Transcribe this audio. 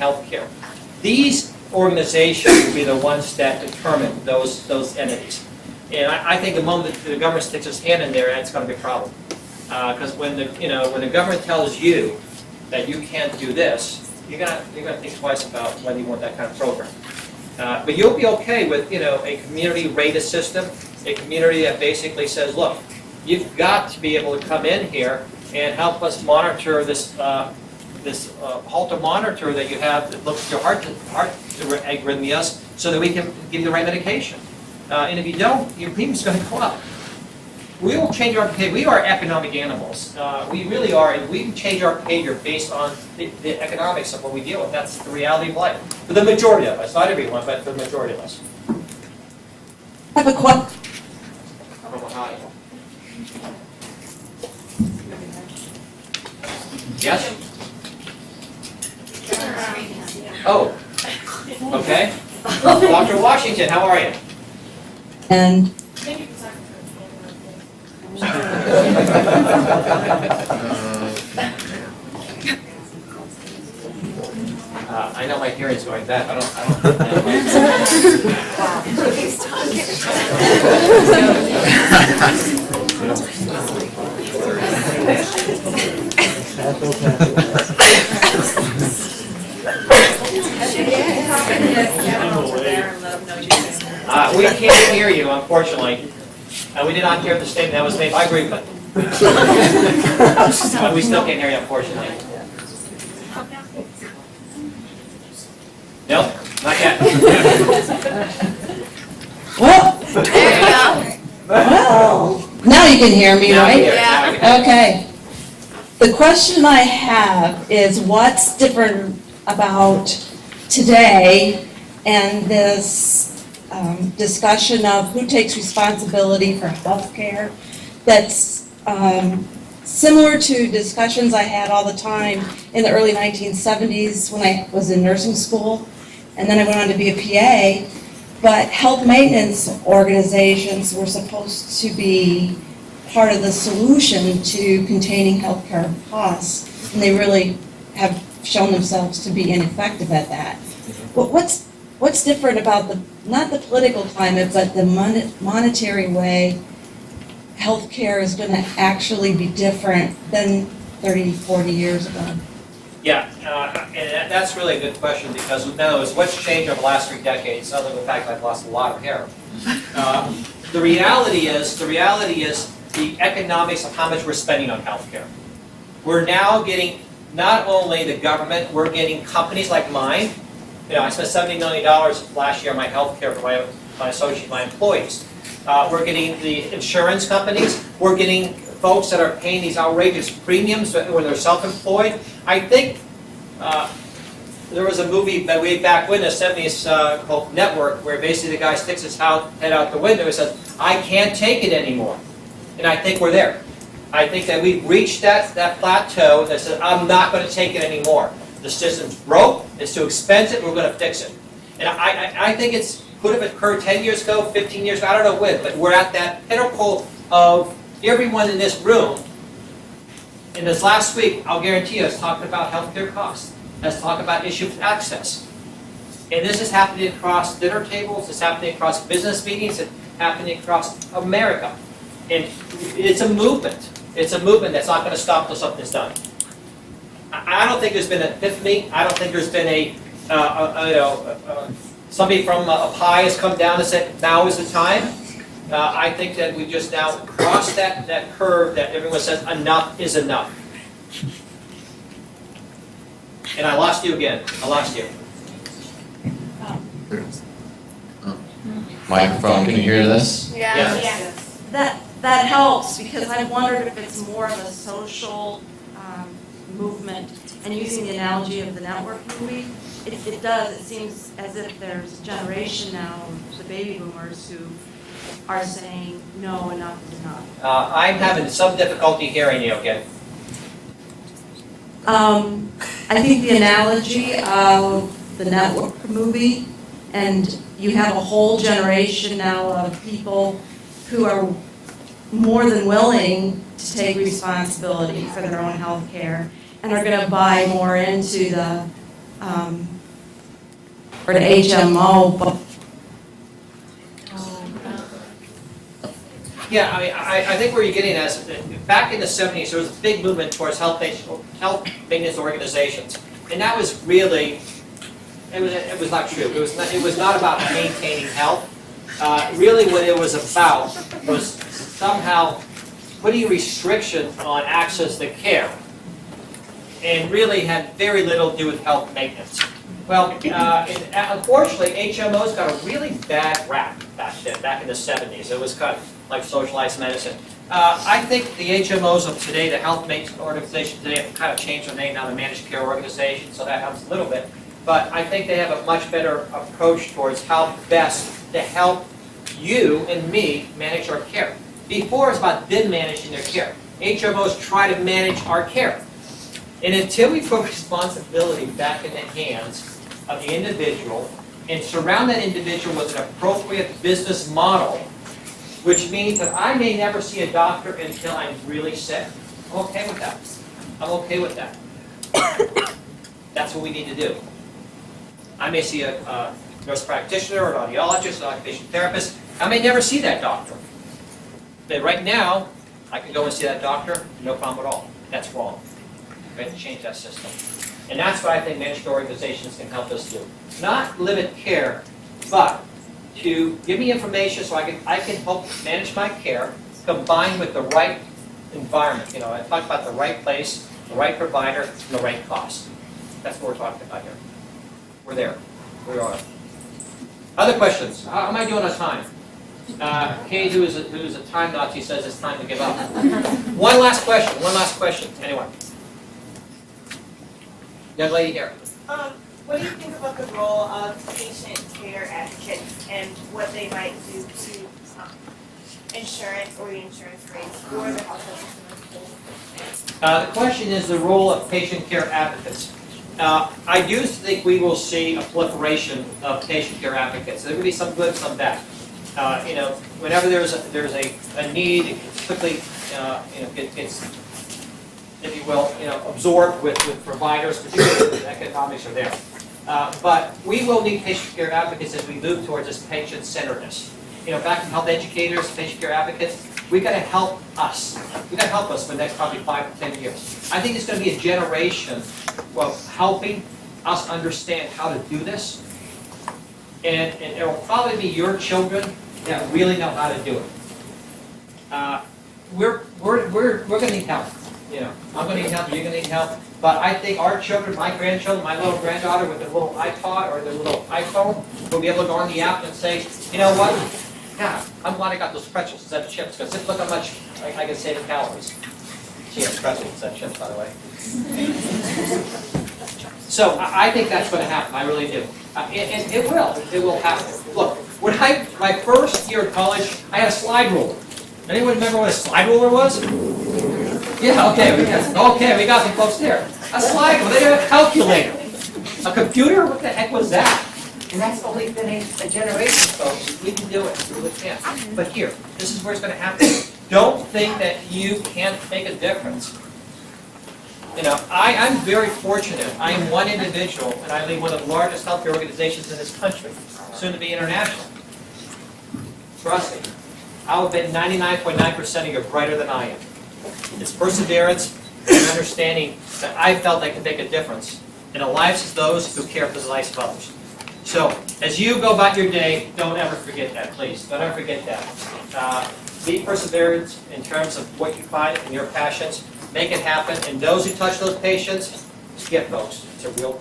healthcare. These organizations will be the ones that determine those entities. And I think the moment the government sticks its hand in there, that's going to be a problem. Because when the government tells you that you can't do this, you're gonna think twice about whether you want that kind of program. But you'll be okay with a community rated system, a community that basically says, look, you've got to be able to come in here and help us monitor this Holter monitor that you have that looks at your heart arrhythmias so that we can give you the right medication. And if you don't, your premium's going to go up. We will change our behavior. We are economic animals. We really are, and we can change our behavior based on the economics of what we deal with. That's the reality of life. For the majority of us, not everyone, but for the majority of us. I have a question. Yes? Oh, okay. Dr. Washington, how are you? And I know my hearing's going bad. I don't. We can't hear you, unfortunately. We did not hear the statement that was made. I agree with it. But we still can't hear you, unfortunately. Nope, not yet. well, now you can hear me, right? Yeah. Okay. The question I have is what's different about today and this discussion of who takes responsibility for health care that's similar to discussions I had all the time in the early 1970s when I was in nursing school, and then I went on to be a PA, but health maintenance organizations were supposed to be part of the solution to containing healthcare costs, and they really have shown themselves to be ineffective at that. But what's different about not the political climate, but the monetary way healthcare is going to actually be different than 30, 40 years ago? Yeah, and that's really a good question because in other words, what's changed over the last 3 decades, other than the fact that I've lost a lot of hair? The reality is the economics of how much we're spending on healthcare. We're now getting not only the government, we're getting companies like mine. I spent $70 million last year on my healthcare for my associates, my employees. We're getting the insurance companies. We're getting folks that are paying these outrageous premiums when they're self-employed. I think there was a movie that way back when in the 70s called Network, where basically the guy sticks his head out the window and says, I can't take it anymore. And I think we're there. I think that we've reached that plateau that says, I'm not going to take it anymore. The system's broke, it's too expensive, we're going to fix it. And I think it's could have occurred 10 years ago, 15 years ago, I don't know when, but we're at that pinnacle of everyone in this room. In this last week, I'll guarantee you, has talked about healthcare costs, has talked about issue of access. And this is happening across dinner tables, it's happening across business meetings, it's happening across America. And it's a movement. It's a movement that's not going to stop until something's done. I don't think there's been an epiphany. I don't think there's been somebody from up high has come down and said, now is the time. I think that we just now crossed that curve that everyone says enough is enough. And I lost you again. I lost you. Microphone, can you hear this? Yeah. Yes. That helps because I wondered if it's more of a social movement, and using the analogy of the Network movie, it does. It seems as if there's a generation now of the baby boomers who are saying, no, enough is enough. I'm having some difficulty hearing you again. I think the analogy of the Network movie, and you have a whole generation now of people who are more than willing to take responsibility for their own health care and are going to buy more into the or to HMO, but Yeah, I think where you're getting at is, back in the 70s, there was a big movement towards health maintenance organizations. And that was really, it was not true. It was not about maintaining health. Really what it was about was somehow putting restrictions on access to care. And really had very little to do with health maintenance. Well, unfortunately, HMOs got a really bad rap back then, back in the 70s. It was kind of like socialized medicine. I think the HMOs of today, the health maintenance organizations today, have kind of changed their name now to managed care organizations, so that helps a little bit. But I think they have a much better approach towards how best to help you and me manage our care. Before, it's about them managing their care. HMOs try to manage our care. And until we put responsibility back in the hands of the individual and surround that individual with an appropriate business model, which means that I may never see a doctor until I'm really sick, I'm okay with that. I'm okay with that. That's what we need to do. I may see a nurse practitioner or an audiologist, an occupational therapist. I may never see that doctor. But right now, I can go and see that doctor, no problem at all. That's wrong. We have to change that system. And that's what I think managed care organizations can help us do. Not limit care, but to give me information so I can help manage my care combined with the right environment. You know, I talked about the right place, the right provider, and the right cost. That's what we're talking about here. We're there. We are. Other questions? How am I doing on time? Kate, who is a time Nazi, says it's time to give up. One last question. Anyone? Young lady here. What do you think about the role of patient care advocates and what they might do to insurance or the insurance rates for the health system? The question is the role of patient care advocates. I do think we will see a proliferation of patient care advocates. There will be some good, some bad. You know, whenever there's a need, it's quickly gets, if you will, absorbed with providers, particularly when the economics are there. But we will need patient care advocates as we move towards this patient-centeredness. You know, back to health educators, patient care advocates, we've got to help us. We've got to help us for the next probably 5 to 10 years. I think it's going to be a generation of helping us understand how to do this. And it will probably be your children that really know how to do it. We're going to need help. You know, I'm going to need help, you're going to need help. But I think our children, my grandchildren, my little granddaughter with their little iPod or their little iPhone will be able to go on the app and say, you know what? God, I'm glad I got those pretzels instead of chips, because look how much I can save in calories. She has pretzels instead of chips, by the way. So I think that's going to happen. I really do. And it will. It will happen. Look, when my first year of college, I had a slide ruler. Anyone remember what a slide ruler was? Yeah, okay, we got some folks there. A slide ruler, they had a calculator. A computer? What the heck was that? And that's only been a generation, folks. We can do it. We really can. But here, this is where it's going to happen. Don't think that you can't make a difference. You know, I'm very fortunate. I am one individual, and I lead one of the largest healthcare organizations in this country, soon to be international. Trust me, I will bet 99.9% of you are brighter than I am. It's perseverance and understanding that I felt I could make a difference in the lives of those who care for the lives of others. So, as you go about your day, don't ever forget that, please. Don't ever forget that. Be perseverant in terms of what you find and your passions. Make it happen. And those who touch those patients, it's a gift, folks. It's a real gift.